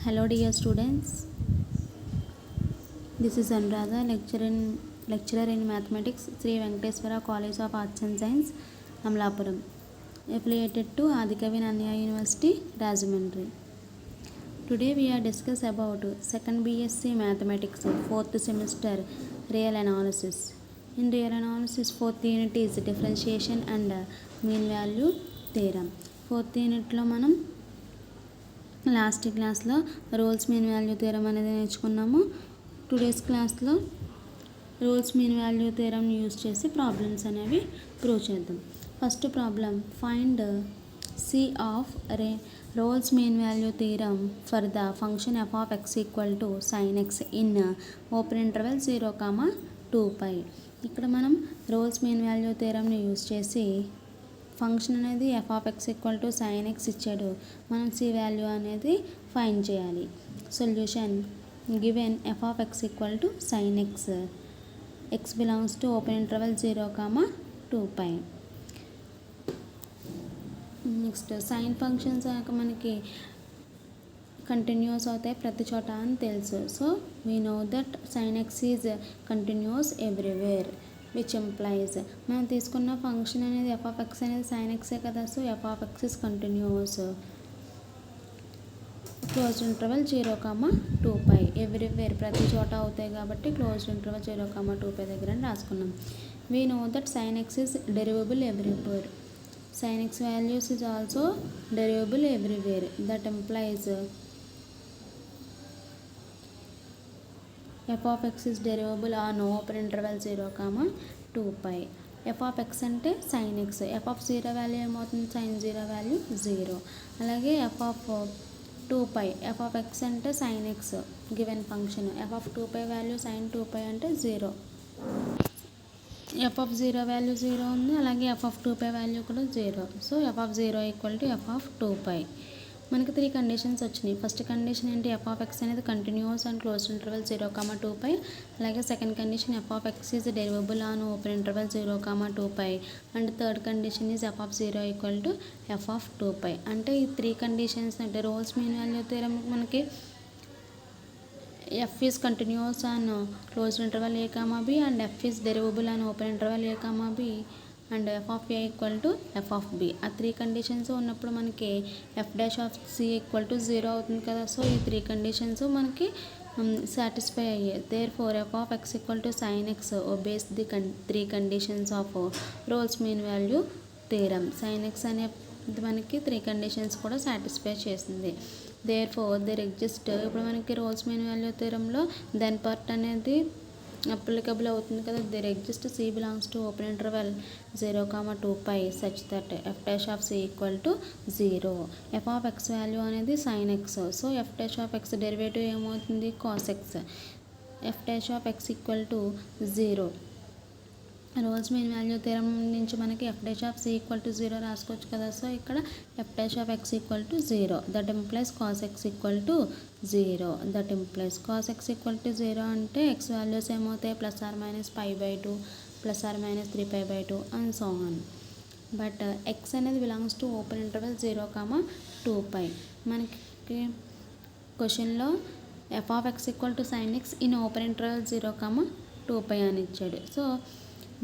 Hello dear students, this is Anuradha, lecturer in Mathematics, Sri Venkateswara College of Arts and Science, Amlapuram, affiliated to Adikavi Nannaya University, Rajahmundry. Today we are discuss about 2nd BSc Mathematics, 4th semester, Real Analysis. In Real Analysis, 4th unit is Differentiation and Mean Value Theorem. 4th unit lo manam last క్లాస్లో Rolle's mean value theorem అనేది నేర్చుకున్నాము. Today's క్లాస్లో Rolle's mean value theorem use చేసి problems అనేవి prove చేద్దాం. First problem, find C of Rolle's mean value theorem for the function F of X equal to sine X in open interval 0,2π. ఇక్కడ మనం Rolle's mean value థియరంని use చేసి function అనేది F of X equal to sine X ఇచ్చాడు, మనం C value అనేది find చేయాలి. Solution, given F of X equal to sine X, X belongs to open interval 0,2π. Next, sine functions మనకి continuous అవుతాయి ప్రతి చోట అని తెలుసు. So we know that sine X is continuous everywhere, which implies మనం తీసుకున్న ఫంక్షన్ అనేది ఎఫ్ ఆఫ్ ఎక్స్ అనేది సైన్ ఎక్సే కదా. So F of X is continuous closed interval 0,2π, everywhere ప్రతి చోట అవుతాయి కాబట్టి క్లోజ్డ్ ఇంటర్వెల్ 0,2π దగ్గర అని రాసుకున్నాం. We know that sine X is derivable everywhere, sine X values is also derivable everywhere. That implies F of X is derivable on open interval 0,2π. F of X అంటే sine X, F of 0 value ఏమవుతుంది, sine 0 value 0. అలాగే F of 2π, F of X అంటే sine X given function, F of 2π value sine 2π అంటే 0. F of 0 value 0 ఉంది, అలాగే F of 2π value కూడా 0. So F of 0 equal to F of 2π. మనకి 3 conditions వచ్చినాయి. First condition ఏంటి, F of X అనేది continuous and closed interval 0,2π. అలాగే second condition F of X is derivable on open interval 0,2π. And third condition is F of 0 equal to F of 2π. అంటే ఈ 3 conditions అంటే Rolle's mean value theorem మనకి F is continuous on closed interval a, and f is derivable on open interval a, and f of a equal to F of b. ఆ 3 conditions ఉన్నప్పుడు మనకి F dash of C equal to 0 అవుతుంది కదా. So ఈ 3 conditions మనకి satisfy అయ్యాయి. Therefore f of X equal to sine x obeys the 3 conditions of Rolle's mean value theorem. Sine x అనే మనకి 3 కండిషన్స్ కూడా సాటిస్ఫై చేసింది. దేర్ ఫోర్ దేర్ ఎగ్జిస్ట్, ఇప్పుడు మనకి రోల్స్ మీన్ వాల్యూ థియరంలో దెన్ పార్ట్ అనేది applicable అవుతుంది కదా. There exist C belongs to open interval 0,2π such that F dash of C equal to 0. F of X value అనేది sine X, so F dash of X derivative ఏమవుతుంది, cos X. F dash of X equal to 0. Rolle's mean value theorem నుంచి మనకి F dash of C equal to 0 రాసుకోవచ్చు కదా. So ఇక్కడ F dash of X equal to 0, that implies cos X equal to 0. That implies cos X equal to 0 అంటే X values ఏమవుతాయి, +or-π/2, +or-3π/2 and so on. But X అనేది belongs to open interval 0,2π. మనకి క్వశ్చన్లో F of X equal to sine X in open interval 0,2π అని ఇచ్చాడు. So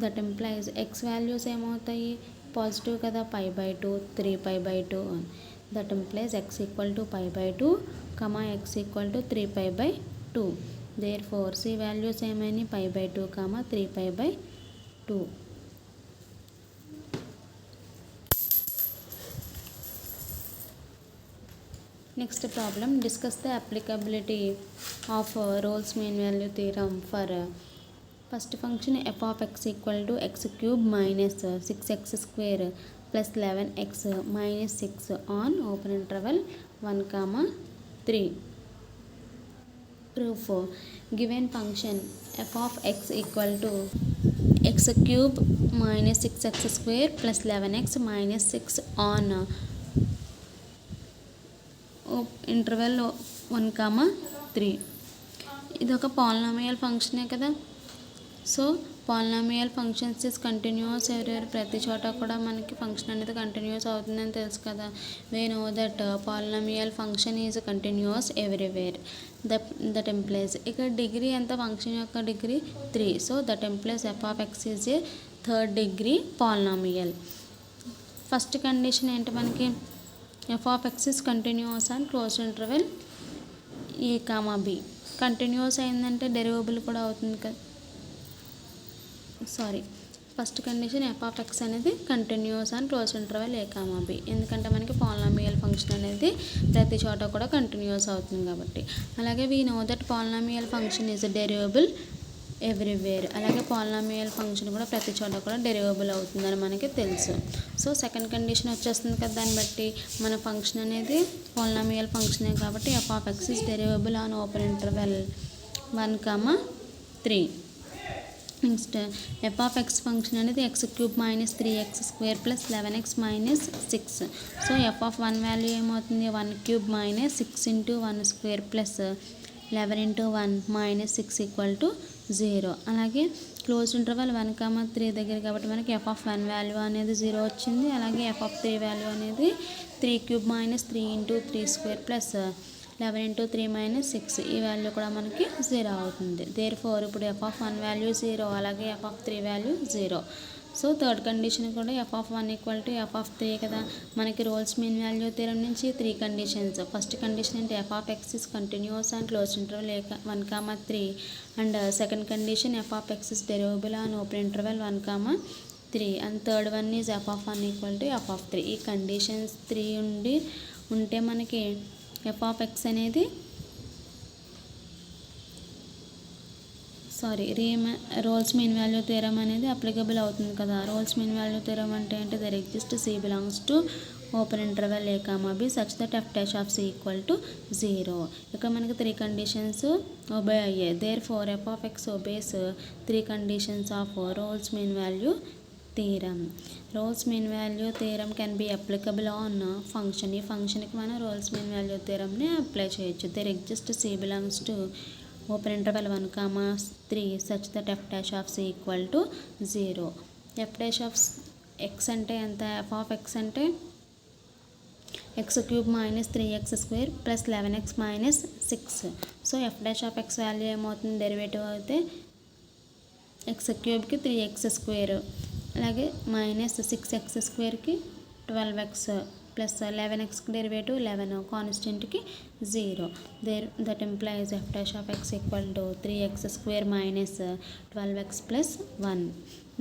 that implies X values ఏమవుతాయి, positive కదా, π/2, 3π/2. That implies X equal to π/2, X equal to 3π/2. Therefore C values ఏమైనా π/2, 3π/2. Next problem, discuss the applicability of Rolle's mean value theorem for first function F of X equal to x³ - 6x² + 11x - 6 on open interval 1,3. Proof, given function F of X equal to x³ - 6x² + 11x - 6 on interval 1,3. ఇది ఒక polynomial ఫంక్షనే కదా. So polynomial functions is continuous everywhere, ప్రతి చోట కూడా మనకి function అనేది continuous అవుతుందని తెలుసు కదా. We know that polynomial function is continuous everywhere. That implies ఇక్కడ డిగ్రీ ఎంత, ఫంక్షన్ యొక్క degree 3. So that implies F of X is a third degree polynomial. First condition ఏంటి మనకి, F of X is continuous and close interval A comma B. Continuous అయిందంటే derivable కూడా అవుతుంది కదా. First condition F of X అనేది continuous and close interval A comma B, ఎందుకంటే మనకి polynomial function అనేది ప్రతి చోట కూడా కంటిన్యూస్ అవుతుంది కాబట్టి. అలాగే we know that polynomial function is derivable everywhere, అలాగే పాలినామియల్ ఫంక్షన్ కూడా ప్రతి చోట కూడా డెరివేబుల్ అవుతుందని మనకి తెలుసు. సో సెకండ్ కండిషన్ వచ్చేస్తుంది కదా, దాన్ని బట్టి మన ఫంక్షన్ అనేది పాలినామియల్ ఫంక్షనే కాబట్టి f of X is derivable on open interval 1, 3. Next f of X function అనేది x³ - 3x² + 11x - 6. So F of 1 value ఏమవుతుంది, 1³ - 6 × 1² + 11 × 1 - 6 = 0. అలాగే క్లోజ్ ఇంటర్వెల్ 1, 3 దగ్గర కాబట్టి మనకి ఎఫ్ ఆఫ్ 1 వాల్యూ అనేది 0 వచ్చింది. అలాగే ఎఫ్ ఆఫ్ 3 వాల్యూ అనేది 3³ - 3 × 3² + 11 × 3 - 6, ఈ వాల్యూ కూడా మనకి 0 అవుతుంది. దేర్ఫోర్ ఇప్పుడు ఎఫ్ ఆఫ్ 1 వాల్యూ 0, అలాగే F of 3 value 0. So third condition కూడా ఎఫ్ ఆఫ్ 1 = ఎఫ్ ఆఫ్ 3 కదా. మనకి రోల్స్ మీన్ వాల్యూ థియరం నుంచి 3 కండిషన్స్. ఫస్ట్ కండిషన్ అంటే F of X is continuous and close interval 1, 3. And second condition F of X is derivable on open interval 1, 3. And third one is F of 1 = F of 3. ఈ conditions 3 ఉంటే మనకి F of X అనేది Rolle's mean value theorem అనేది applicable అవుతుంది కదా. Rolle's mean value theorem అంటే ఏంటి, there exist C belongs to open interval A comma b such that F dash of C = 0. ఇక్కడ మనకి 3 కండిషన్స్ ఒబే అయ్యాయి. Therefore f of x obeys 3 conditions of Rolle's mean value theorem. Rolle's mean value theorem can be applicable on function. ఈ ఫంక్షన్కి మనం Rolle's mean value థియరంని apply చేయొచ్చు. There exist C belongs to open interval 1, 3 such that F dash of C = 0. F dash of X అంటే ఎంత, f of X అంటే x³ - 3x² + 11x - 6. So F dash of X value ఏమవుతుంది, derivative అయితే x³ 3x², అలాగే -6x² 12x + 11x derivative 11, కాన్స్టెంట్కి 0. That implies F dash of x = 3x² - 12x + 1.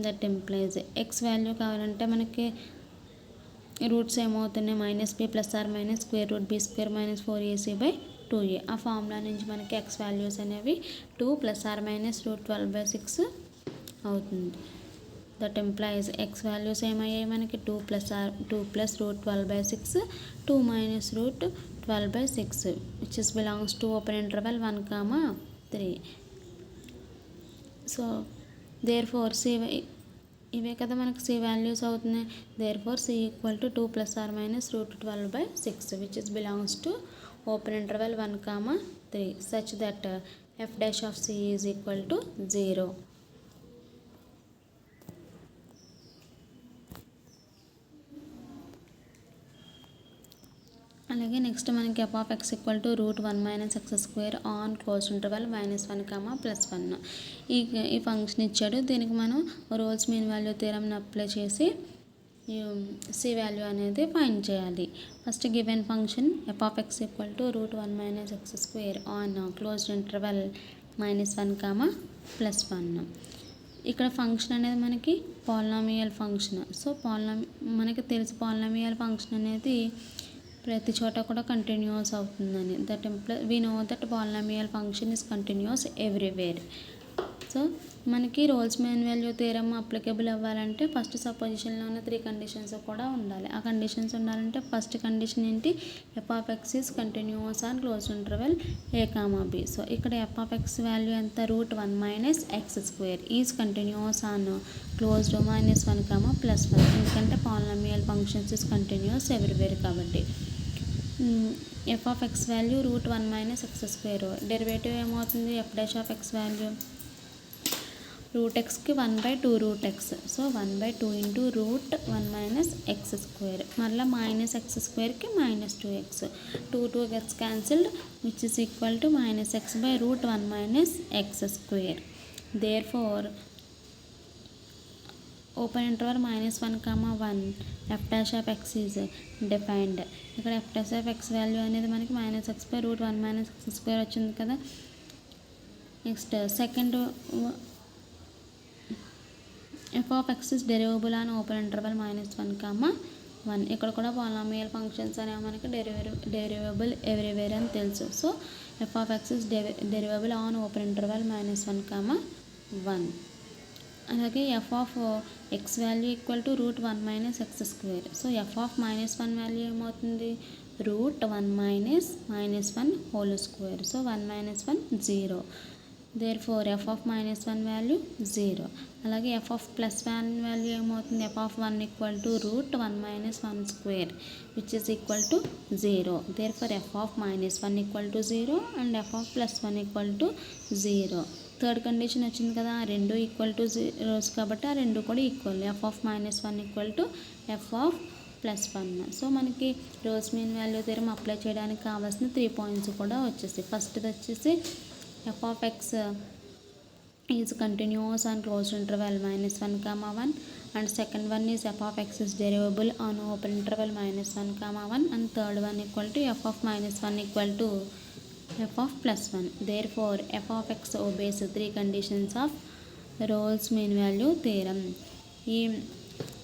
That implies X value కావాలంటే మనకి roots ఏమవుతున్నాయి, -b ± √b² - 4ac/2a. ఆ formula నుంచి మనకి X values అనేవి 2 ± √12/6 అవుతుంది. దట్ ఎంప్లాయిస్ ఎక్స్ వాల్యూస్ ఏమయ్యాయి మనకి 2 + √12/6, 2 - √12/6 which is belongs to open interval 1, 3. So therefore c ఇవే కదా మనకి C వాల్యూస్ అవుతున్నాయి. Therefore C = 2 ± √12/6 which is belongs to open interval 1, 3 such that F dash of C = 0. అలాగే next మనకి F of x = √1 - x² on close interval -1, +1. ఈ function ఇచ్చాడు. దీనికి మనం రోల్స్ మీన్ వాల్యూ థియరంని అప్లై చేసి C వాల్యూ అనేది ఫైండ్ చేయాలి. First given function F of x = √1 - x² on closed interval -1, +1. ఇక్కడ ఫంక్షన్ అనేది మనకి పాలినామియల్ ఫంక్షన్. సో మనకి తెలిసి పాలినామియల్ ఫంక్షన్ అనేది ప్రతి చోట కూడా కంటిన్యూస్ అవుతుందని. That we know that polynomial function is continuous everywhere. So మనకి Rolle's mean value theorem applicable అవ్వాలంటే ఫస్ట్ సపోజిషన్లో ఉన్న 3 కండిషన్స్ కూడా ఉండాలి. ఆ కండిషన్స్ ఉండాలంటే ఫస్ట్ కండిషన్ ఏంటి, F of X is continuous on close interval A comma b. So ఇక్కడ ఎఫ్ ఆఫ్ ఎక్స్ వాల్యూ ఎంత, √1 - x² is continuous on closed -1, +1, ఎందుకంటే polynomial functions is continuous everywhere కాబట్టి. F of X value √1 - x², derivative ఏమవుతుంది, f dash of X value root ఎక్స్కి 1/2 root x. So 1/2 into root 1 minus x square. మళ్ళీ minus x స్క్వేర్కి minus 2x. 2 gets cancelled which is equal to minus x by root 1 minus x square. Therefore open interval -1, 1 f dash of X is defined. ఇక్కడ F dash of X value అనేది మనకి minus x by root 1 minus x square వచ్చింది కదా. Next second F of X is derivable on open interval -1, 1. ఇక్కడ కూడా polynomial functions అనేవి మనకి derivable everywhere అని తెలుసు. So F of X is derivable on open interval -1, 1. అలాగే F of X value equal to root 1 minus x square. So F of -1 value ఏమవుతుంది, root 1 minus -1 whole square. So 1 minus 1 0. Therefore f of -1 value 0. అలాగే F of +1 value ఏమవుతుంది, f of 1 equal to root 1 minus 1 square which is equal to 0. Therefore f of -1 equal to 0 and f of +1 equal to 0. Third condition వచ్చింది కదా, రెండు equal to zeros కాబట్టి ఆ రెండు కూడా equal. F of -1 equal to F of +1. So మనకి Rolle's mean value theorem apply చేయడానికి కావాల్సిన 3 పాయింట్స్ కూడా వచ్చేసి, ఫస్ట్ది వచ్చేసి f of X is continuous on closed interval -1, 1 and second one is F of X is derivable on open interval -1, 1 and third one equal to F of -1 equal to f of +1. Therefore f of x obeys 3 conditions of Rolle's mean value theorem. ఈ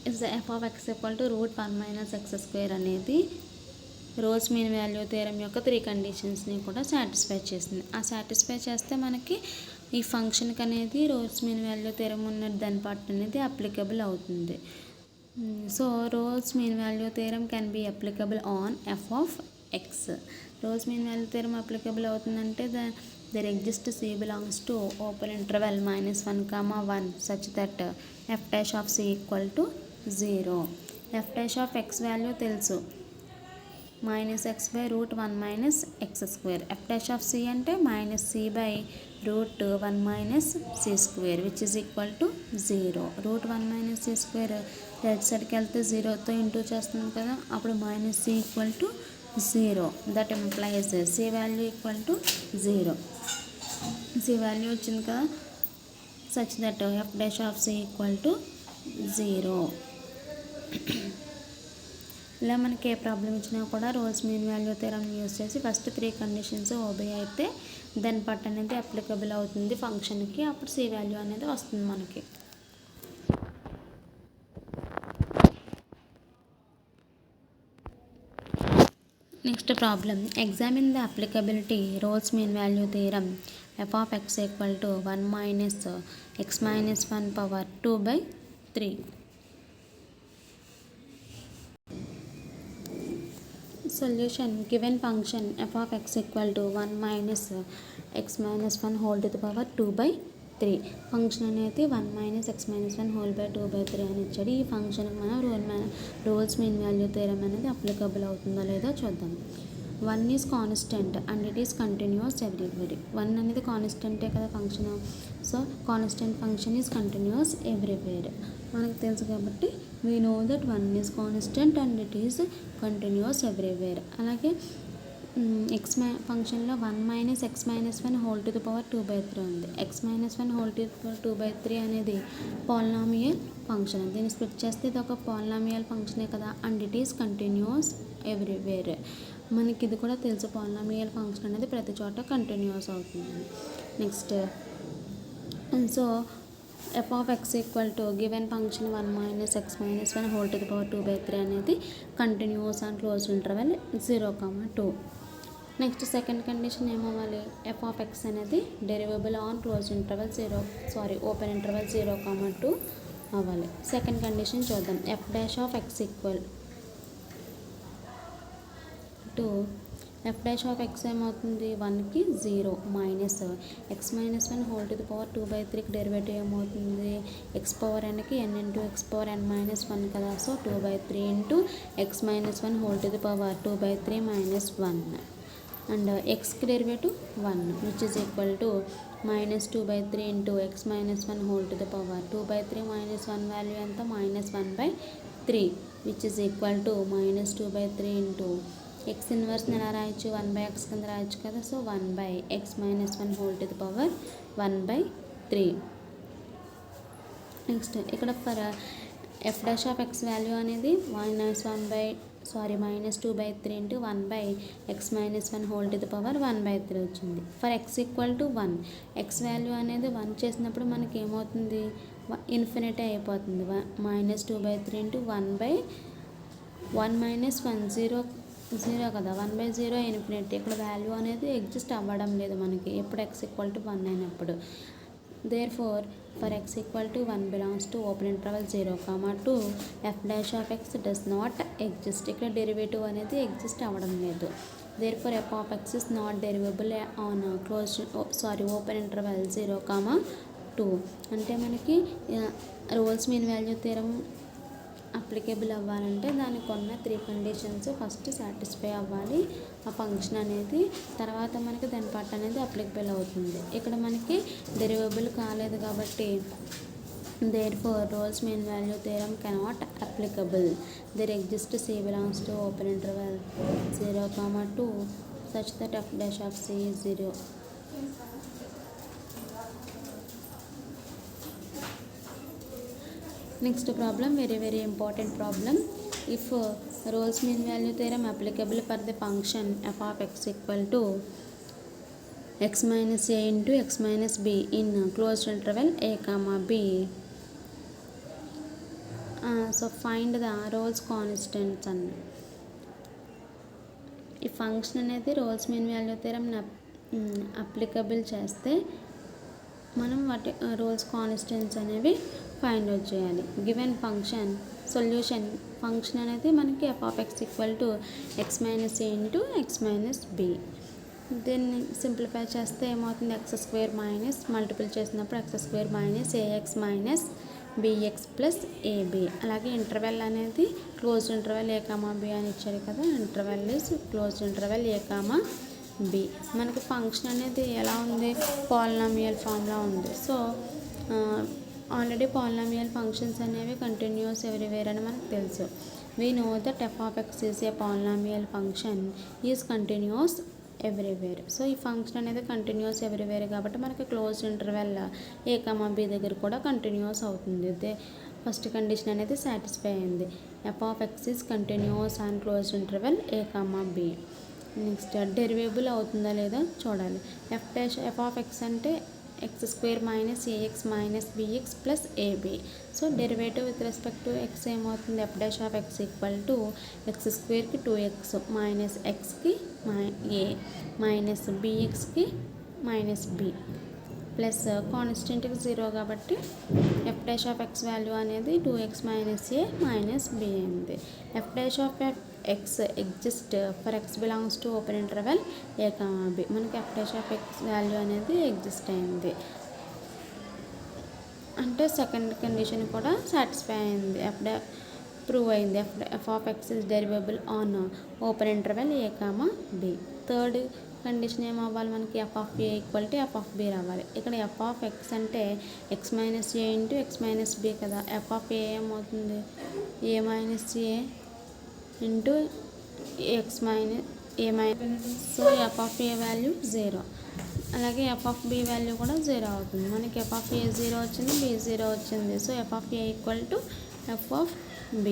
is f of x equal to root 1 minus x square అనేది Rolle's mean value theorem యొక్క 3 కండిషన్స్ని కూడా satisfy చేస్తుంది. ఆ satisfy చేస్తే మనకి ఈ ఫంక్షన్కి అనేది రోల్స్ మీన్ వాల్యూ థియరం ఉన్న దాని పార్ట్ అనేది అప్లికబుల్ అవుతుంది. So Rolle's mean value theorem can be applicable on f of x. Rolle's mean value theorem applicable అవుతుందంటే there exist C belongs to open interval -1, 1 such that F dash of C equal to 0. F dash of X value తెలుసు, -x by root 1 minus x square. F dash of c అంటే -c by root 1 minus c square which is equal to 0. Route 1 minus c square right సైడ్కి వెళ్తే 0తో into చేస్తుంది కదా, అప్పుడు -c equal to 0. That implies c value equal to 0. C value వచ్చింది కదా, such that F dash of C equal to 0. ఇలా మనకి ఏ ప్రాబ్లం ఇచ్చినా కూడా Rolle's mean value theorem use చేసి ఫస్ట్ 3 కండిషన్స్ ఓబే అయితే దాని పార్ట్ అనేది అప్లికబుల్ అవుతుంది ఫంక్షన్కి, అప్పుడు సి వాల్యూ అనేది వస్తుంది మనకి. Next problem, examine the applicability Rolle's mean value theorem f of X equal to 1 minus x minus 1 power 2/3. Solution, given function f of x equal to 1 minus x minus 1 whole to the power 2/3. Function అనేది 1 minus x minus 1 whole by 2/3 అని ఇచ్చాడు. ఈ ఫంక్షన్కి మనం Rolle's mean value theorem అనేది applicable అవుతుందో లేదో చూద్దాం. 1 is constant and it is continuous everywhere. 1 అనేది కాన్స్టెంటే కదా function, so constant function is continuous everywhere మనకు తెలుసు కాబట్టి we know that 1 is constant and it is continuous everywhere. అలాగే ఫంక్షన్లో 1 minus x minus 1 whole to the power 2/3 ఉంది. x minus 1 whole to the power 2/3 అనేది polynomial function. దీన్ని split చేస్తే ఇది ఒక పాలినామియల్ ఫంక్షనే కదా, and it is continuous everywhere. మనకి ఇది కూడా తెలుసు, పాలినామియల్ ఫంక్షన్ అనేది ప్రతి చోట కంటిన్యూస్ అవుతుంది. Next, so F of X equal to given function 1 minus x minus 1 whole to the power 2/3 అనేది continuous on closed interval 0, 2. Next second condition ఏమవ్వాలి, ఎఫ్ ఆఫ్ ఎక్స్ అనేది derivable on closed interval open interval 0, 2 అవ్వాలి. Second condition చూద్దాం. F dash of X equal to f dash of x ఏమవుతుంది, 1కి 0 minus x minus 1 whole to the power 2/3కి derivative ఏమవుతుంది, x power nకి n into x power n minus 1 కదా, so 2/3 into x minus 1 whole to the power 2/3 minus 1 and ఎక్స్కి derivative 1 which is equal to -2/3 into x minus 1 whole to the power 2/3 minus 1 value ఎంత -1/3 which is equal to -2/3 into x ఇన్వర్స్ని ఎలా రాయొచ్చు 1/x కింద రాయొచ్చు కదా. So 1/x minus 1 whole to the power 1/3. Next ఇక్కడ for F dash of X value అనేది -2/3 into 1/x minus 1 whole to the power 1/3 వచ్చింది. For x equal to 1 X value అనేది 1 చేసినప్పుడు మనకి ఏమవుతుంది ఇన్ఫినిటీ అయిపోతుంది. -2/3 ఇంటూ 1/1 మైనస్ 1 0 కదా 1/0 ఇన్ఫినిటీ. ఇక్కడ వాల్యూ అనేది ఎగ్జిస్ట్ అవ్వడం లేదు మనకి ఎప్పుడు x ఈక్వల్ టు 1 అయినప్పుడు. Therefore, for x equal to 1 belongs to open interval 0, 2 f dash of x does not exist. ఇక్కడ డెరివేటివ్ అనేది ఎగ్జిస్ట్ అవ్వడం లేదు. Therefore, f of x is not derivable on open interval 0, 2. అంటే మనకి Rolle's mean value theorem applicable అవ్వాలంటే దానికి ఉన్న 3 conditions first satisfy అవ్వాలి ఆ ఫంక్షన్ అనేది, తర్వాత మనకి దాని పార్ట్ అనేది అప్లికేబుల్ అవుతుంది. ఇక్కడ మనకి డెరివేబుల్ కాలేదు కాబట్టి therefore Rolle's mean value theorem cannot applicable. There exist c belongs to open interval 0, 2 such that f dash of c is 0. Next problem, very important problem. If Rolle's mean value theorem applicable for the function f of x equal to x minus a into x minus b in closed interval a comma b. So find the Rolle's constants. ఈ function అనేది Rolle's mean value theorem applicable చేస్తే మనం వాటి Rolle's constants అనేవి find out చేయాలి. Given function solution function అనేది మనకి f of x equal to x minus a into x minus b. దీన్ని సింప్లిఫై చేస్తే ఏమవుతుంది x² మైనస్ మల్టిపుల్ చేసినప్పుడు x² minus ax minus bx plus ab. అలాగే interval అనేది close interval a comma b అని ఇచ్చారు కదా. Interval is close interval a comma b. మనకి ఫంక్షన్ అనేది ఎలా ఉంది పాలినామియల్ ఫామ్లో ఉంది. సో ఆల్రెడీ పాలినామియల్ ఫంక్షన్స్ అనేవి కంటిన్యూస్ ఎవ్రీవేర్ అని మనకు తెలుసు. We know that f of x is a polynomial function is continuous everywhere. So ఈ ఫంక్షన్ అనేది కంటిన్యూస్ ఎవ్రీవేర్ కాబట్టి మనకి close interval a comma b దగ్గర కూడా కంటిన్యూస్ అవుతుంది. ఫస్ట్ కండిషన్ అనేది సాటిస్ఫై అయింది. f of x is continuous on close interval a comma b. Next derivable అవుతుందా లేదా చూడాలి. f of x అంటే x² minus ax minus bx plus ab. So derivative with respect to x ఏమవుతుంది f dash of x equal to x²కి 2x minus xకి a minus bxకి minus b plus కాన్స్టెంట్కి 0 కాబట్టి f dash of x value అనేది 2x minus a minus b అయింది. f dash of x exist for x belongs to open interval a comma b. మనకి f dash of x value అనేది exist అయింది అంటే second condition కూడా satisfy అయింది. Prove అయింది. f of x is derivable on open interval a comma b. Third condition ఏమవ్వాలి మనకి f of a equal to f of b రావాలి. ఇక్కడ f ఆఫ్ x అంటే x minus a into x minus b కదా. f of a ఏమవుతుంది a minus a into x minus a minus. So f of a value 0. అలాగే f of b value కూడా 0 అవుతుంది. మనకి f of a 0 వచ్చింది, b 0 వచ్చింది. So f of a equal to f of b.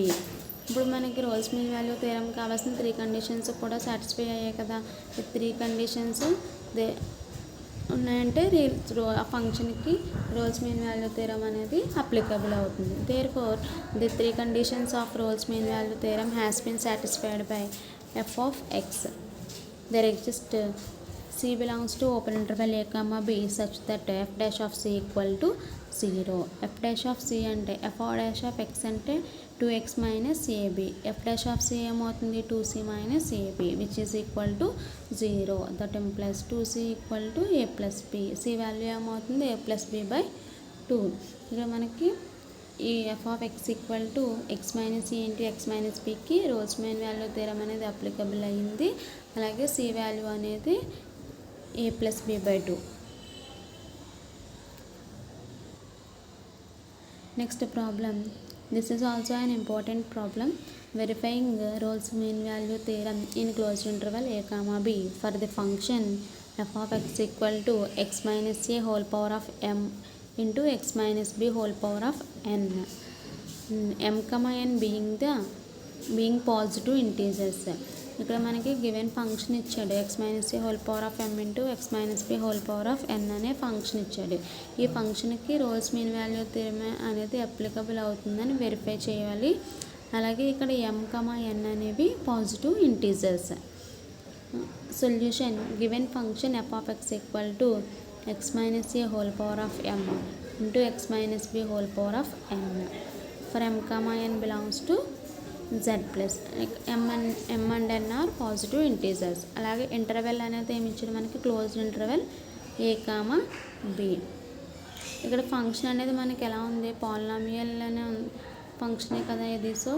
ఇప్పుడు మనకి Rolle's mean value theorem కావాల్సిన 3 conditions కూడా సాటిస్ఫై అయ్యాయి కదా. ఈ 3 కండిషన్స్ ఉన్నాయంటే ఆ ఫంక్షన్కి రోల్స్ మీన్ వాల్యూ థియరం అనేది అప్లికబుల్ అవుతుంది. Therefore the 3 conditions of Rolle's mean value theorem has been satisfied by f of x. దేర్ exist c belongs to open interval a comma b such that f dash of c equal to 0. f dash of c అంటే f dash of x అంటే 2x minus ab. f dash of c ఏమవుతుంది 2c minus ab which is equal to 0. that implies 2c equal to a plus b. c value ఏమవుతుంది a plus b by 2. ఇక్కడ మనకి ఈ f of X equal to x minus a into x minus బికి Rolle's mean value theorem అనేది applicable అయ్యింది. అలాగే c value అనేది a plus b by 2. Next problem. This is also an important problem. Verifying Rolle's mean value theorem in closed interval a comma b for the function F of X equal to x minus a whole power of m into x minus b whole power of n. M comma n being positive integers. ఇక్కడ మనకి given function ఇచ్చాడు, x minus a whole power of m into x minus b whole power of n అనే function ఇచ్చాడు. ఈ ఫంక్షన్కి Rolle's mean value theorem అనేది applicable అవుతుందని verify చేయాలి. అలాగే ఇక్కడ ఎం కమా ఎన్ అనేవి positive integers. Solution. Given function F of X equal to x minus a whole power of m into x minus b whole power of n for m comma n belongs to Z plus. M and n are positive integers. అలాగే interval అనేది ఏమి ఇచ్చాడు మనకి, closed interval ఏ comma b. ఇక్కడ function అనేది మనకి ఎలా ఉంది, పాలినామియల్ అనే ఫంక్షనే కదా ఇది. సో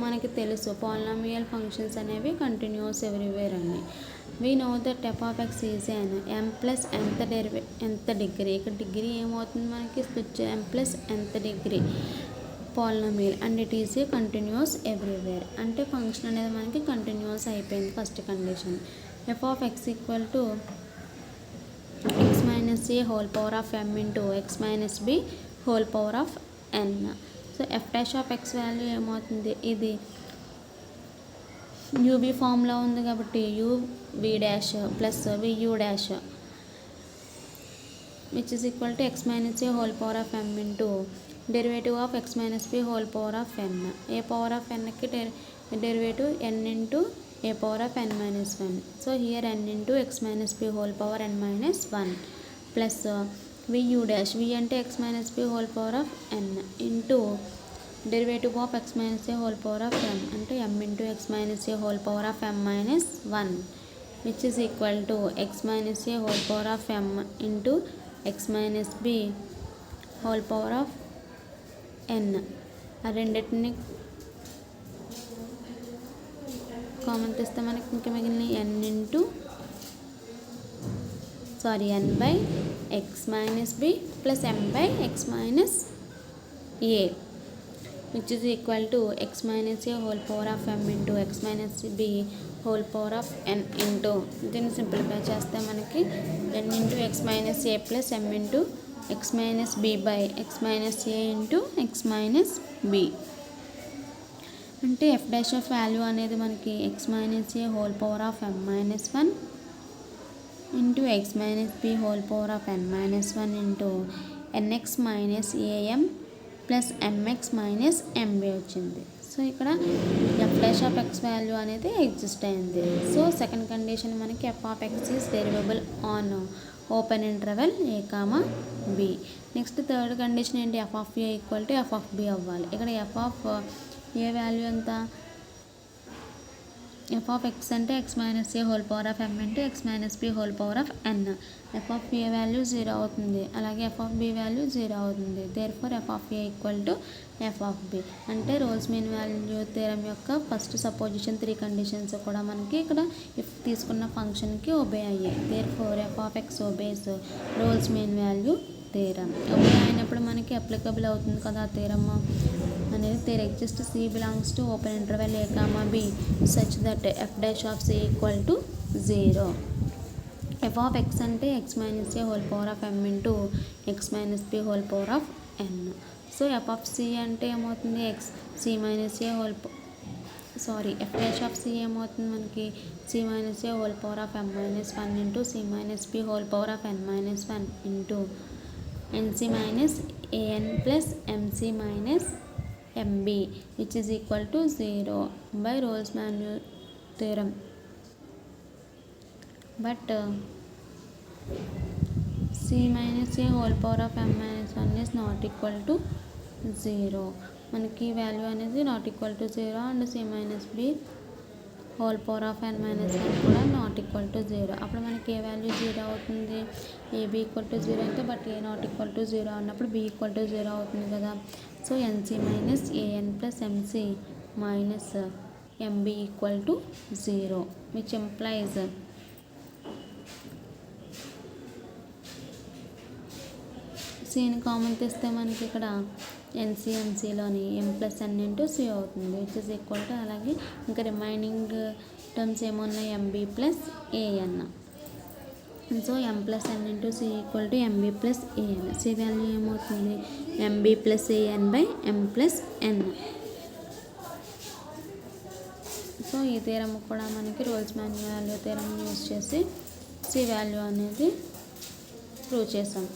మనకి తెలుసు పాలినామియల్ ఫంక్షన్స్ అనేవి కంటిన్యూస్ ఎవ్రీవేర్ అని. We know that f of X is n m plus ఎంత డిగ్రీ. ఇక్కడ డిగ్రీ ఏమవుతుంది మనకి, ఎం ప్లస్ ఎంత degree polynomial and it is a continuous everywhere. అంటే ఫంక్షన్ అనేది మనకి కంటిన్యూస్ అయిపోయింది first condition. F of X equal to x minus a whole power of m into x minus b whole power of n. So F dash of X value ఏమవుతుంది, ఇది u v ఫామ్లో ఉంది కాబట్టి u v dash plus v u dash which is equal to x minus a whole power of m into derivative of x minus b whole power of n. A power of ఎన్కి derivative n into a power of n minus 1. So here n into x minus b whole power n minus 1 plus v u dash v అంటే x minus b whole power of n into derivative of x minus a whole power of m అంటే m into x minus a whole power of m minus 1 which is equal to x minus a whole power of m into x minus b whole power of n. ఆ రెండింటిని common తెస్తే మనకి ఇంకా మిగిలిన n by x minus b plus m by x minus a which is equal to x minus a whole power of m into x minus b whole power of n into దీన్ని simplify చేస్తే మనకి n into x minus a plus m into x minus b by x minus a into x minus b. అంటే f dash of value అనేది మనకి x minus a whole power of m minus 1 into x minus b whole power of n minus 1 into n x minus a m plus m x minus m b వచ్చింది. So ఇక్కడ F dash of X value అనేది exist అయింది. So second condition మనకి F of X is derivable on open interval A comma b. Next third condition ఏంటి, F of a equal to F of b అవ్వాలి. ఇక్కడ f of a value ఎంత, f of X అంటే x minus a whole power of m into x minus b whole power of n. F of a value 0 అవుతుంది, అలాగే F of b value 0 అవుతుంది. Therefore f of a equal to F of b. అంటే Rolle's mean value theorem యొక్క first supposition 3 conditions కూడా మనకి ఇక్కడ if తీసుకున్న ఫంక్షన్కి ఒబే అయ్యాయి. Therefore f of x obeys Rolle's mean value theorem. Obey అయినప్పుడు మనకి అప్లికబుల్ అవుతుంది కదా థీరం అనేది. There exist C belongs to open interval A comma b such that F dash of C equal to 0. F of X అంటే x minus a whole power of m into x minus b whole power of n. So F of c అంటే ఏమవుతుంది, x c minus a f dash of c ఏమవుతుంది మనకి c minus a whole power of m minus 1 into c minus b whole power of n minus 1 into n c minus a n plus m c minus m b which is equal to 0 by Rolle's mean value theorem. But c minus a whole power of m minus 1 is not equal to 0. మనకి value అనేది not equal to 0 and c minus b whole power of n minus n కూడా not equal to 0. అప్పుడు మనకి ఏ value 0 అవుతుంది, AB equal to 0 అయితే but a not equal to 0 అన్నప్పుడు b equal to 0 అవుతుంది కదా. So n c minus a n plus m c minus m b equal to 0 which implies సీని common తెస్తే మనకి ఇక్కడ ఎన్సీలోని m plus n into c అవుతుంది విచ్ ఇస్ ఈక్వల్ టు, అలాగే ఇంకా రిమైనింగ్ టర్మ్స్ ఏమున్నాయి m b plus a n. So m plus n into c equal to m b plus a n. C value ఏమవుతుంది m b plus AN by m plus n. So ఈ theorem కూడా మనకి Rolle's mean value theorem use చేసి c value అనేది prove చేసాం.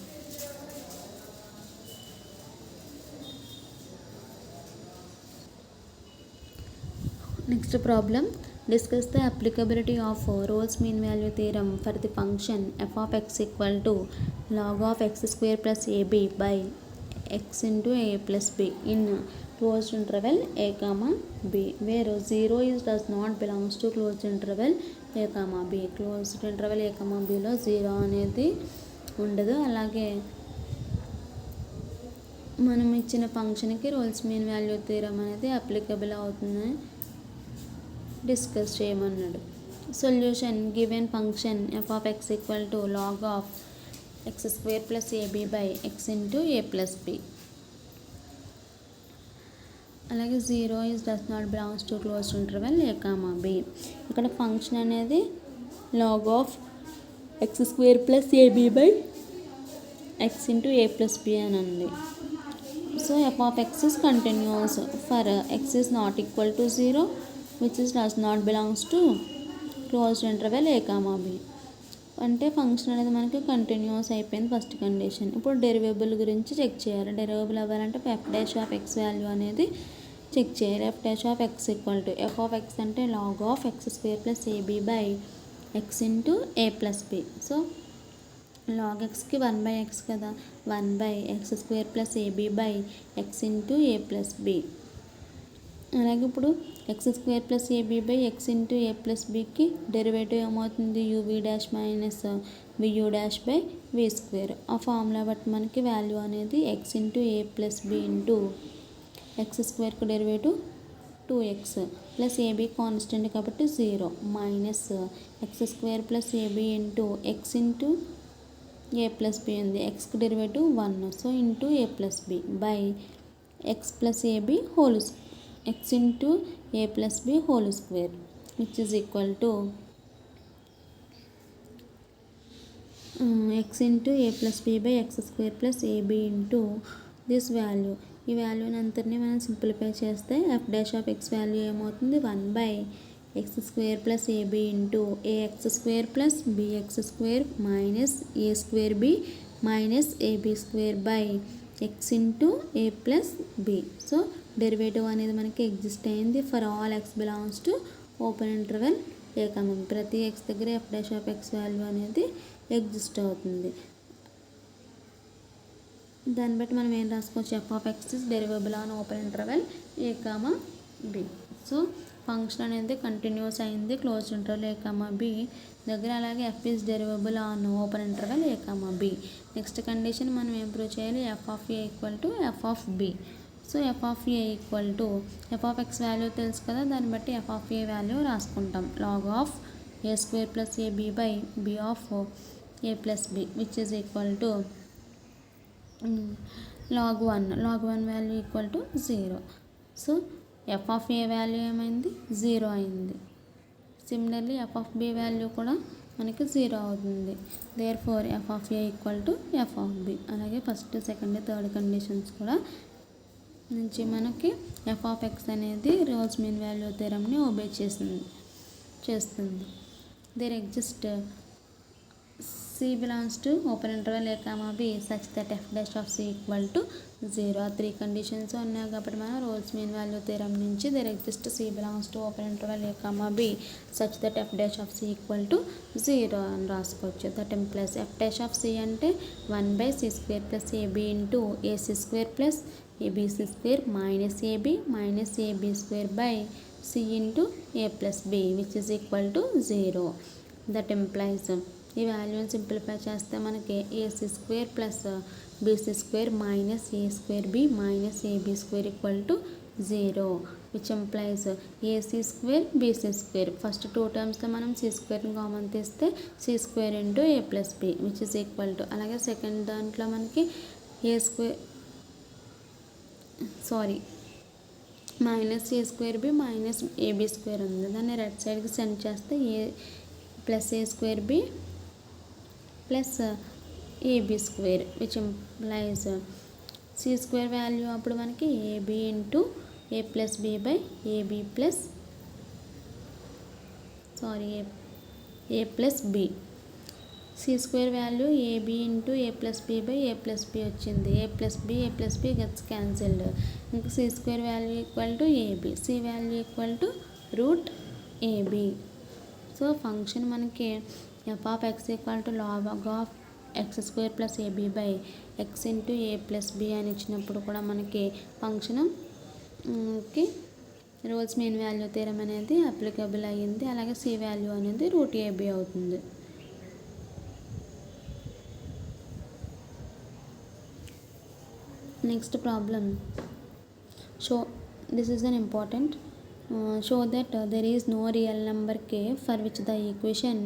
Next problem, discuss the applicability of Rolle's mean value theorem for the function f of x equal to log of x square plus ab by x into a plus b in closed interval a comma b, where 0 does not belongs to closed interval a comma b. Closed interval a comma b లో 0 అనేది ఉండదు. అలాగే మనం ఇచ్చిన ఫంక్షన్కి Rolle's mean value theorem అనేది applicable అవుతుంది discuss చేయమన్నాడు. Solution, given function F of X equal to log of x square plus a b by x into a plus b. అలాగే 0 does not belongs to closed interval A comma b. ఇక్కడ function అనేది log of x square plus a b by x into a plus b అని ఉంది. So F of X is continuous for x is not equal to 0 which is does not belongs to closed interval a comma b. అంటే function అనేది మనకి continuous అయిపోయింది first condition. ఇప్పుడు derivable గురించి check చేయాలి. Derivable అవ్వాలంటే f dash of X value అనేది check చేయాలి. F dash of X equal to F of X అంటే log of x square plus a b by x into a plus b. So log ఎక్స్కి 1/x కదా, 1/x square plus a b by x into a plus b. అలాగే ఇప్పుడు x square plus a b by x into a plus బికి derivative ఏమవుతుంది u v dash minus v u dash by v square. ఆ formula బట్టి మనకి value అనేది x into a plus b into x స్క్వేర్కి derivative 2x plus a b constant కాబట్టి 0 minus x square plus a b into x into a plus b ఉంది, ఎక్స్కి derivative 1 so into a plus b by x plus a b whole x into a plus b whole square which is equal to x into a plus b by x square plus ab into this value. ఈ వాల్యూని అంతటినీ మనం simplify చేస్తే f dash of X value ఏమవుతుంది 1/x square plus a b into a x square plus b x square minus a square b minus a b square by x into a plus b. So derivative అనేది మనకి exist అయింది for all x belongs to open interval A comma b. ప్రతి x దగ్గర f dash of X value అనేది exist అవుతుంది. దాన్ని బట్టి మనం ఏం రాసుకోవచ్చు f of X is derivable on open interval A comma b. So function అనేది కంటిన్యూస్ అయింది క్లోజ్డ్ ఇంటర్వెల్ ఏ కామా బి దగ్గర. అలాగే f is derivable on open interval A comma b. Next condition మనం ఏం ప్రూవ్ చేయాలి f of a equal to F of b. So F of a equal to F of X value తెలుసు కదా, దాన్ని బట్టి f of a value రాసుకుంటాం log of a square plus a b by b of A plus b which is equal to log 1 value equal to 0. So F of a value ఏమైంది 0 అయింది. Similarly f of b value కూడా మనకి 0 అవుతుంది. Therefore f of a equal to F of b. అలాగే first second third conditions కూడా నుంచి మనకి F of X అనేది రోల్స్ మీన్ వాల్యూ థీరంని ఒబే చేస్తుంది. There exist C belongs to open interval a comma b such that f dash of c equal to 0. 3 conditions ఉన్నాయి కాబట్టి మనం రోల్స్ మీన్ వాల్యూ థీరం నుంచి there exist C belongs to open interval a comma b such that f dash of c equal to 0 అని రాసుకోవచ్చు. That implies f dash of c అంటే 1/c square plus ab into ac square plus abc square minus ab minus ab square by c into a plus b which is equal to 0. That implies ఈ వాల్యూని simplify చేస్తే మనకి a c square plus b c square minus a square b minus a b square equal to 0 which implies a c square b c square. First two టర్మ్స్లో మనం c స్క్వేర్ని common తీస్తే c square into a plus b which is equal to, అలాగే second దాంట్లో మనకి a square minus a square b minus a b square ఉంది. దాన్ని right సైడ్కి సెండ్ చేస్తే a plus a square b plus a b square which implies c square value అప్పుడు మనకి a b into a plus b by a b plus a plus b. C square value a b into a plus b by a plus b వచ్చింది. A plus b gets cancelled. ఇంకా c square value equal to a b, c value equal to root a b. So function మనకి F of X equal to log of x square plus a b by x into a plus b అని ఇచ్చినప్పుడు కూడా మనకి ఫంక్షన్కి Rolle's mean value theorem అనేది applicable అయ్యింది. అలాగే c value అనేది రూట్ ఏబీ అవుతుంది. Next problem this is an important show that there is no real number k for which the equation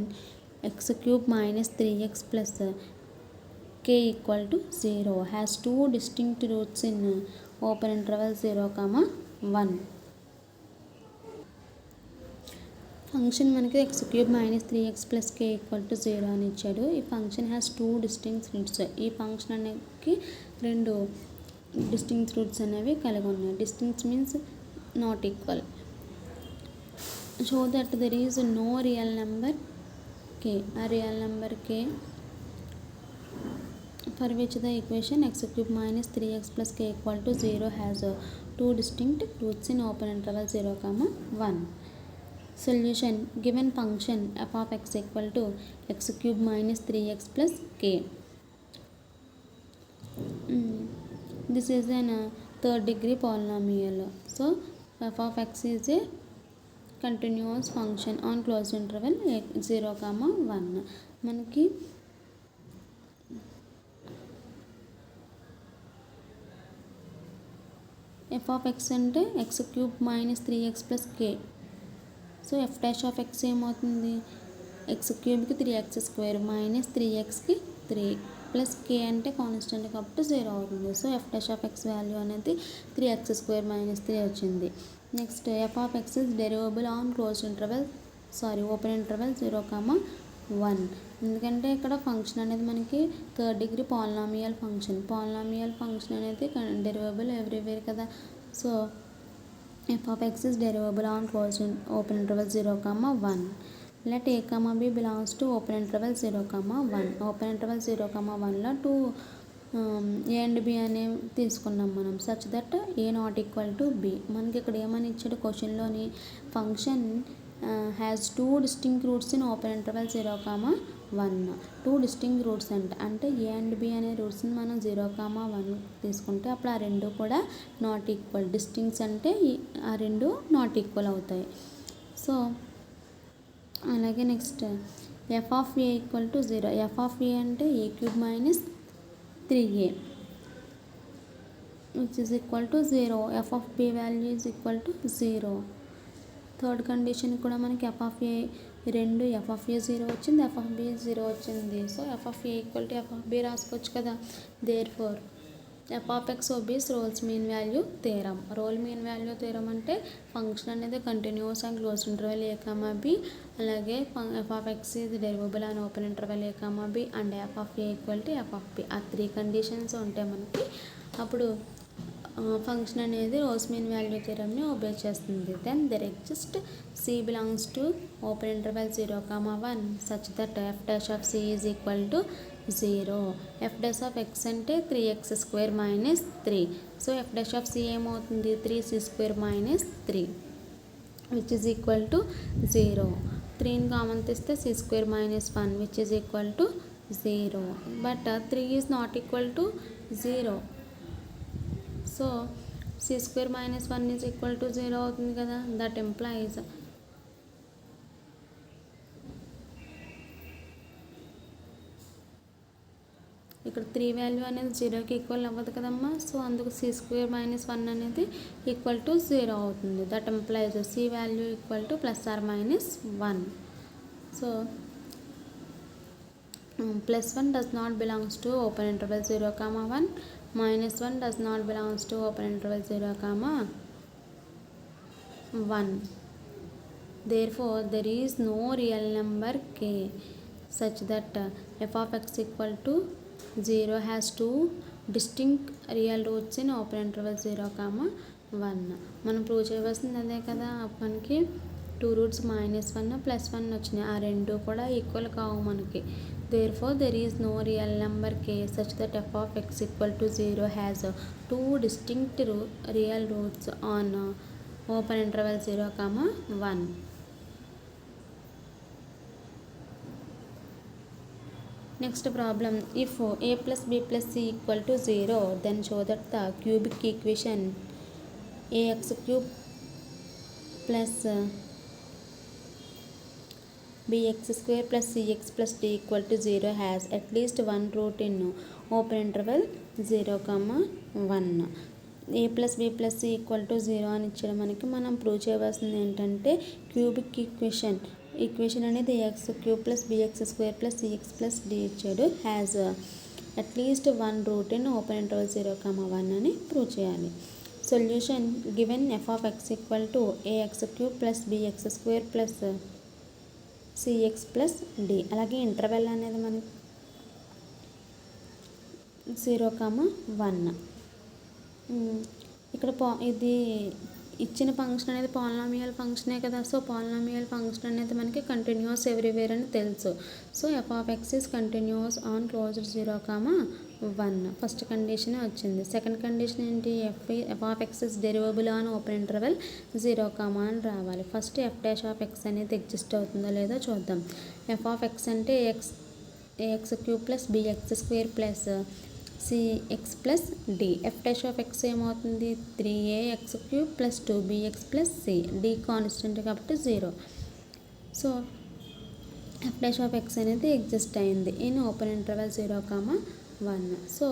x cube minus 3x plus k equal to 0 has two distinct roots in open interval 0, 1. Function మనకి x cube minus 3x plus k equal to 0 అని ఇచ్చాడు. ఈ function has two distinct roots. ఈ function అనేది రెండు distinct roots అనేవి కలిగి ఉన్నాయి. Distinct means not equal. Show that there is no real number k, a real number k for which the equation x cube minus 3x plus k equal to 0 has two distinct roots in open interval 0, 1. Solution: given function f of x equal to x cube minus 3x plus k. This is an third degree polynomial. So f of x is a continuous function on close interval 0, 1. మనకి F of X అంటే x cube minus 3x plus k. So F dash of x ఏమవుతుంది, x క్యూబ్కి 3x square minus 3xకి 3 plus k అంటే constant కాబట్టి 0 అవుతుంది. So F dash of X value అనేది 3x square minus 3 వచ్చింది. Next f of X is derivable on close interval open interval 0, 1. ఎందుకంటే ఇక్కడ ఫంక్షన్ అనేది మనకి థర్డ్ డిగ్రీ పాలినామియల్ ఫంక్షన్ అనేది డెరివబుల్ ఎవ్రీవేర్ కదా. So F of X is derivable on close open interval 0, 1. Let a comma b belongs to open interval 0, 1. Open interval 0, 1లో two a and b అనేవి తీసుకున్నాం మనం. Such that a not equal to b. మనకి ఇక్కడ ఏమని ఇచ్చాడు క్వశ్చన్లోని, function has two distinct roots in open interval 0, 1. Two distinct roots అంటే ఏ అండ్ బి అనే రూట్స్ని మనం 0, 1 తీసుకుంటే అప్పుడు ఆ రెండు కూడా నాట్ ఈక్వల్. డిస్టింక్ట్స్ అంటే ఆ రెండు నాట్ ఈక్వల్ అవుతాయి. సో అలాగే next f of a equal to 0. F of a అంటే a cube minus 3a which is equal to 0. f of b value is equal to 0. Third condition కూడా మనకి F of ఏ రెండు F of ఏ 0 వచ్చింది, F of b 0 వచ్చింది. So F of a equal to F of b రాసుకోవచ్చు కదా. Therefore f of x obeys Rolle's mean value theorem. Rolle mean value theorem అంటే function అనేది continuous and close interval a, b. అలాగే F of X is derivable అని open interval a, b and f of a equal to F of b. ఆ three conditions ఉంటాయి మనకి. అప్పుడు function అనేది Rolle's mean value థీరంని obey చేస్తుంది. Then there exist C belongs to open interval 0, 1 such that F dash of c is equal to 0. F dash of X అంటే 3x square minus 3. So F dash of c ఏమవుతుంది, 3c square minus 3 which is equal to 0. 3ని common తీస్తే c square minus 1 which is equal to 0. But 3 is not equal to 0. So C² - 1 is equal to 0 అవుతుంది కదా. That implies ఇక్కడ 3 value అనేది 0కి equal అవ్వదు కదమ్మా. సో అందుకు C² - 1 అనేది ఈక్వల్ టు 0 అవుతుంది. That employees C value equal to +or -1. So +1 does not belongs to open interval 0, 1. -1 does not belongs to open interval 0, 1. Therefore, there is no real number k such that f of x equal to 0 has two distinct real roots in open interval 0, 1. మనం prove చేయవలసింది అదే కదా. మనకి 2 roots -1 +1 వచ్చినాయి. ఆ రెండు కూడా equal కావు మనకి. Therefore, there is no real number k such that f of x equal to 0 has two distinct real roots on open interval 0, 1. Next problem, if a plus b plus c equal to 0, then show that the cubic equation ax cube plus bx square plus cx plus d equal to 0 has at least one root in open interval 0, 1. a plus b plus c equal to 0 అని ఇచ్చాడు మనకి. మనం prove చేయవలసింది ఏంటంటే cubic equation అనేది ax³ plus bx² plus cx plus d ఇచ్చాడు. Has at least one root in open interval 0, 1 అని prove చేయాలి. Solution given f of x equal to ax³ plus bx² plus cx plus d. అలాగే interval అనేది మనకి 0, 1. ఇక్కడ ఇది ఇచ్చిన ఫంక్షన్ అనేది పాలినామియల్ ఫంక్షనే కదా. సో పాలినామియల్ ఫంక్షన్ అనేది మనకి కంటిన్యూస్ ఎవ్రీవేర్ అని తెలుసు. So f of x is continuous on closed 0, 1. First కండిషనే వచ్చింది. సెకండ్ కండిషన్ ఏంటి, f of x is derivable on open interval 0, అని రావాలి. ఫస్ట్ f' x అనేది ఎగ్జిస్ట్ అవుతుందో లేదో చూద్దాం. f of x అంటే ax³ plus bx² plus cx plus d. f' x ఏమవుతుంది, 3ax³ plus 2bx plus c. d constant కాబట్టి 0. So f' x అనేది ఎగ్జిస్ట్ అయింది in open interval 0, 1. So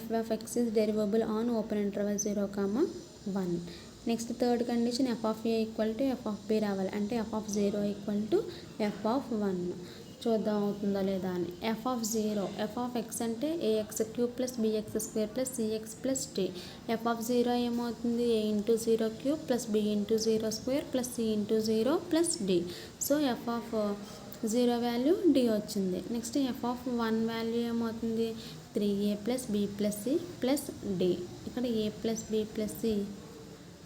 f of x is derivable on open interval 0, 1. Next third condition f of a equal to f of b రావాలి. అంటే f of 0 equal to f of 1. చూద్దాం అవుతుందా లేదా అని. f of 0, f of x అంటే ax³ plus bx² plus cx plus d. f of 0 ఏమవుతుంది, a into 0³ plus b into 0² plus c into 0 plus d. So f of 0 value d వచ్చింది. Next f of 1 value ఏమవుతుంది, 3a plus b plus c plus d. ఇక్కడ a plus b plus c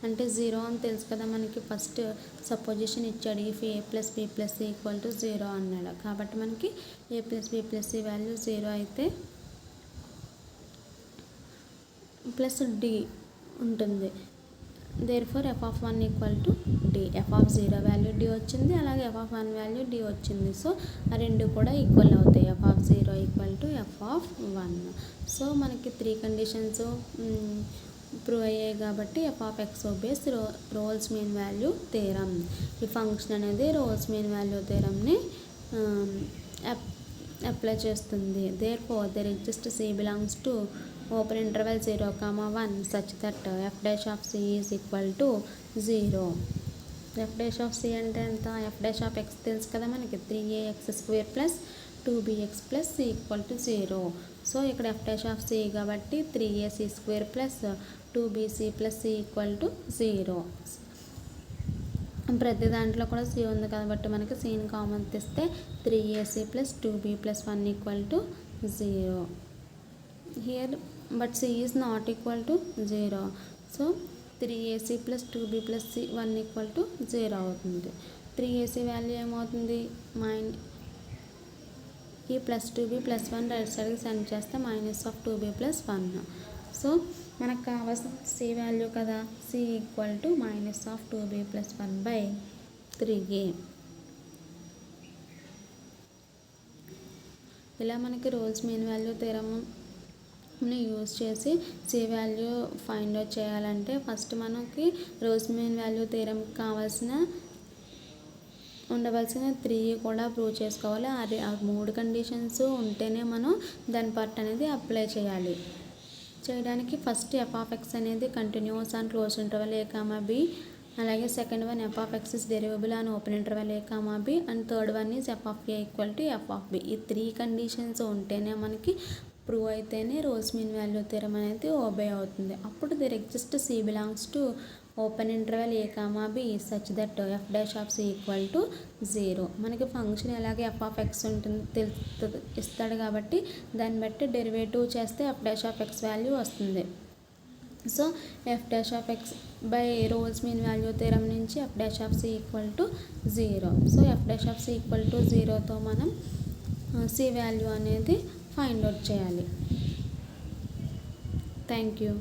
అంటే 0 అని తెలుసు కదా మనకి. First supposition ఇచ్చాడు, if a plus b plus c equal to 0 అన్నాడు. కాబట్టి మనకి a plus b plus c value 0 అయితే ప్లస్ d ఉంటుంది. Therefore f of 1 equal to d. f of 0 value d వచ్చింది, అలాగే f of 1 వాల్యూ d వచ్చింది. So ఆ రెండు కూడా ఈక్వల్ అవుతాయి. f of 0 equal to f of 1. So మనకి 3 కండిషన్స్ ప్రూవ్ అయ్యాయి కాబట్టి f of x obeys Rolle's mean value theorem. ఈ ఫంక్షన్ అనేది రోల్స్ మీన్ వాల్యూ థియరంని అప్లై చేస్తుంది. Therefore there exist c belongs to open interval 0, 1 such that f' of c is equal to 0. f' of c అంటే ఎంత, f' of x తెలుసు కదా మనకి, 3ax² plus 2bx plus c equal to 0. So ఇక్కడ f' of c కాబట్టి 3ac² plus 2bc plus c equal to 0. ప్రతి దాంట్లో కూడా c ఉంది కాబట్టి మనకి cని కామన్ తీస్తే 3ac plus 2b plus 1 equal to 0. Here but c is not equal to 0. So 3ac plus 2b plus c 1 equal to 0 అవుతుంది. 3ac value ఏమవుతుంది, ఈ ప్లస్ 2b ప్లస్ 1 రైట్ సైడ్కి సెండ్ చేస్తే -2b plus 1. సో మనకు కావాల్సిన c వాల్యూ కదా, c equal to -2b plus 1/3a. ఇలా మనకి Rolle's mean value theorem use చేసి సి వాల్యూ ఫైండ్ అవుట్ చేయాలంటే ఫస్ట్ మనకి రోజ్ మీన్ వాల్యూ థీరం ఉండవలసిన 3 కూడా ప్రూవ్ చేసుకోవాలి. అది ఆ 3 కండిషన్స్ ఉంటేనే మనం దాని పార్ట్ అనేది అప్లై చేయాలి. చేయడానికి ఫస్ట్ ఎఫ్ ఆఫ్ ఎక్స్ అనేది continuous on close interval a comma b, అలాగే second one f of X is derivable on open interval a comma b, and third one is F of a equal to F of b. ఈ 3 conditions ఉంటేనే మనకి prove అయితేనే Rolle's mean value theorem అనేది obey అవుతుంది. అప్పుడు there exist C belongs to open interval a comma b such that F dash of C equal to 0. మనకి function ఎలాగే F of X ఉంటుంది తెలుస్తుంది ఇస్తాడు కాబట్టి దాన్ని బట్టి డెరివేటివ్ చేస్తే f dash of X value వస్తుంది. So F dash of x by Rolle's mean value theorem నుంచి f dash of C equal to 0. So F dash of C equal to 0తో మనం సి వాల్యూ అనేది find out చేయాలి. Thank you.